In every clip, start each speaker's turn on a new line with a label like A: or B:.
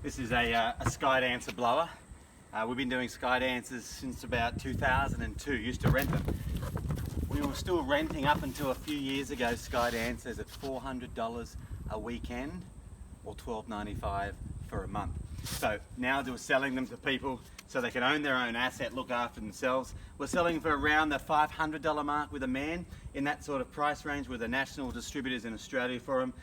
A: This is a Skydancer blower. We've been doing Skydancers since about 2002, used to rent them. We were still renting up until a few years ago Skydancers at $400 a weekend or $12.95 for a month. So now we're selling them to people so they can own their own asset, look after themselves. We're selling for around the $500 mark with a man, in that sort of price range with the national distributors in Australia for them.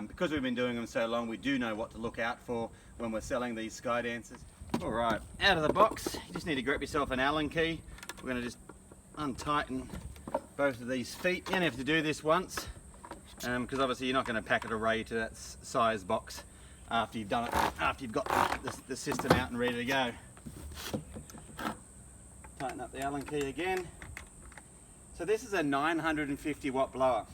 A: Because we've been doing them so long, we do know what to look out for when we're selling these Skydancers. All right, out of the box, you just need to grab yourself an Allen key. We're going to just untighten both of these feet. You only have to do this once, because obviously you're not going to pack it array to that size box after you've done it, after you've got the system out and ready to go. Tighten up the Allen key again. So this is a 950 watt blower.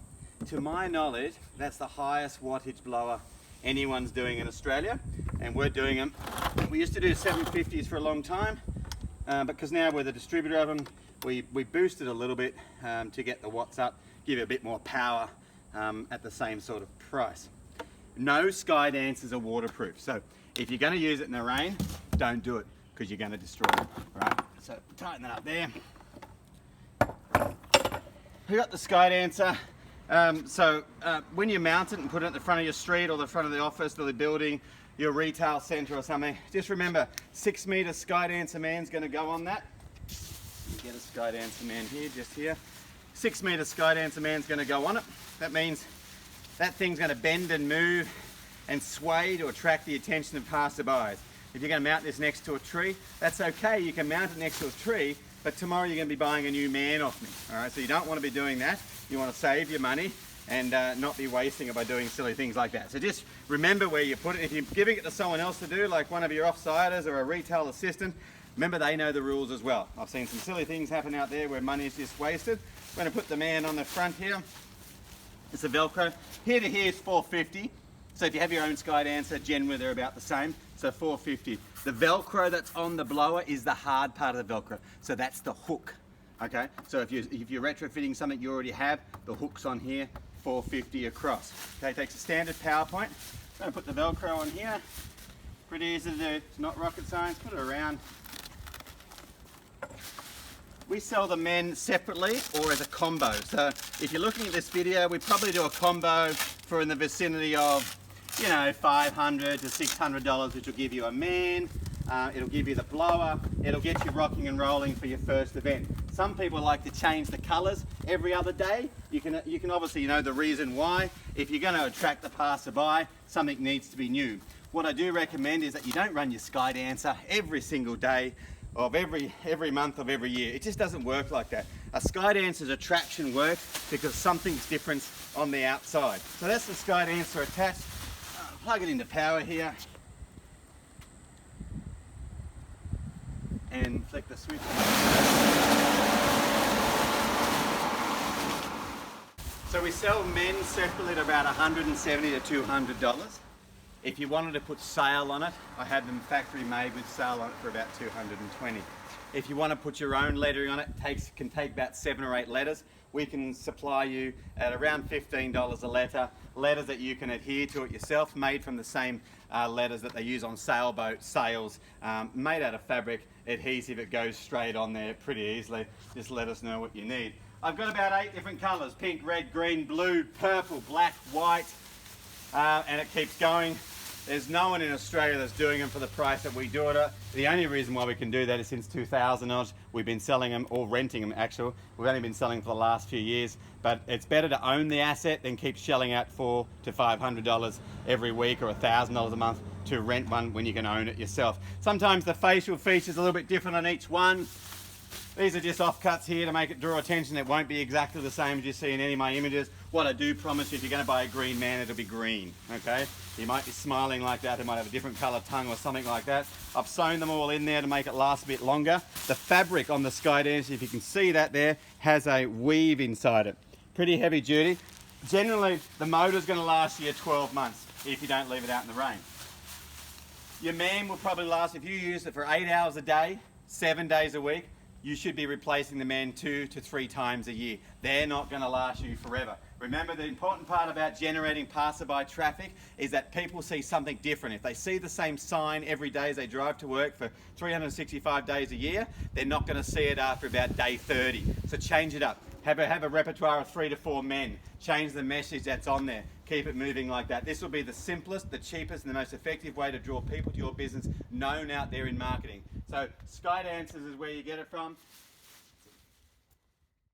A: To my knowledge, that's the highest wattage blower anyone's doing in Australia, and we're doing them. We used to do 750s for a long time, because now we're the distributor of them, we boosted a little bit to get the watts up, give it a bit more power at the same sort of price. No Skydancers are waterproof, so if you're going to use it in the rain, don't do it, because you're going to destroy it. Right? So tighten that up there. We got the Skydancer. When you mount it and put it at the front of your street or the front of the office or the building, your retail centre or something, just remember 6 metre Skydancer man's going to go on that. You get a Skydancer man here, just here. 6 metre Skydancer man's going to go on it. That means that thing's going to bend and move and sway to attract the attention of passerbys. If you're going to mount this next to a tree, that's okay, you can mount it next to a tree, but tomorrow you're going to be buying a new man off me. All right, so you don't want to be doing that. You want to save your money and not be wasting it by doing silly things like that. So just remember where you put it. If you're giving it to someone else to do, like one of your offsiders or a retail assistant, remember they know the rules as well. I've seen some silly things happen out there where money is just wasted. I'm going to put the man on the front here. It's a Velcro. Here to here is $450. So if you have your own Skydancer, generally they're about the same. So $450. The Velcro that's on the blower is the hard part of the Velcro. So that's the hook. Okay, so if you're retrofitting something you already have, the hook's on here, $450 across. Okay, takes a standard PowerPoint. I'm going to put the Velcro on here. Pretty easy to do, it's not rocket science, put it around. We sell the men separately or as a combo. So if you're looking at this video, we probably do a combo for in the vicinity of, you know, $500 to $600, which will give you a man. It'll give you the blower, it'll get you rocking and rolling for your first event. Some people like to change the colours every other day. You can obviously know the reason why. If you're going to attract the passerby, something needs to be new. What I do recommend is that you don't run your Skydancer every single day of every month of every year. It just doesn't work like that. A Skydancer's attraction works because something's different on the outside. So that's the Skydancer attached. Plug it into power here. And flick the switch. So we sell men separately at about $170 to $200. If you wanted to put sail on it, I had them factory made with sail on it for about $220. If you want to put your own lettering on it, can take about 7 or 8 letters. We can supply you at around $15 a letter, letters that you can adhere to it yourself, made from the same letters that they use on sailboat sails, made out of fabric, adhesive. It goes straight on there pretty easily. Just let us know what you need. I've got about 8 different colours: pink, red, green, blue, purple, black, white, and it keeps going. There's no one in Australia that's doing them for the price that we do it. The only reason why we can do that is since 2000 we've been selling them, or renting them actually. We've only been selling for the last few years, but it's better to own the asset than keep shelling out $400 to $500 every week or $1,000 a month to rent one when you can own it yourself. Sometimes the facial features a little bit different on each one. These are just offcuts here to make it draw attention. It won't be exactly the same as you see in any of my images. What I do promise you, if you're going to buy a green man, it'll be green, okay? You might be smiling like that, it might have a different colour tongue or something like that. I've sewn them all in there to make it last a bit longer. The fabric on the Skydancer, if you can see that there, has a weave inside it. Pretty heavy duty. Generally, the motor's going to last you 12 months if you don't leave it out in the rain. Your man will probably last, if you use it for 8 hours a day, 7 days a week, you should be replacing the men 2 to 3 times a year. They're not going to last you forever. Remember, the important part about generating passerby traffic is that people see something different. If they see the same sign every day as they drive to work for 365 days a year, they're not going to see it after about day 30. So change it up. Have a repertoire of 3 to 4 men. Change the message that's on there. Keep it moving like that. This will be the simplest, the cheapest, and the most effective way to draw people to your business known out there in marketing. So Skydances is where you get it from.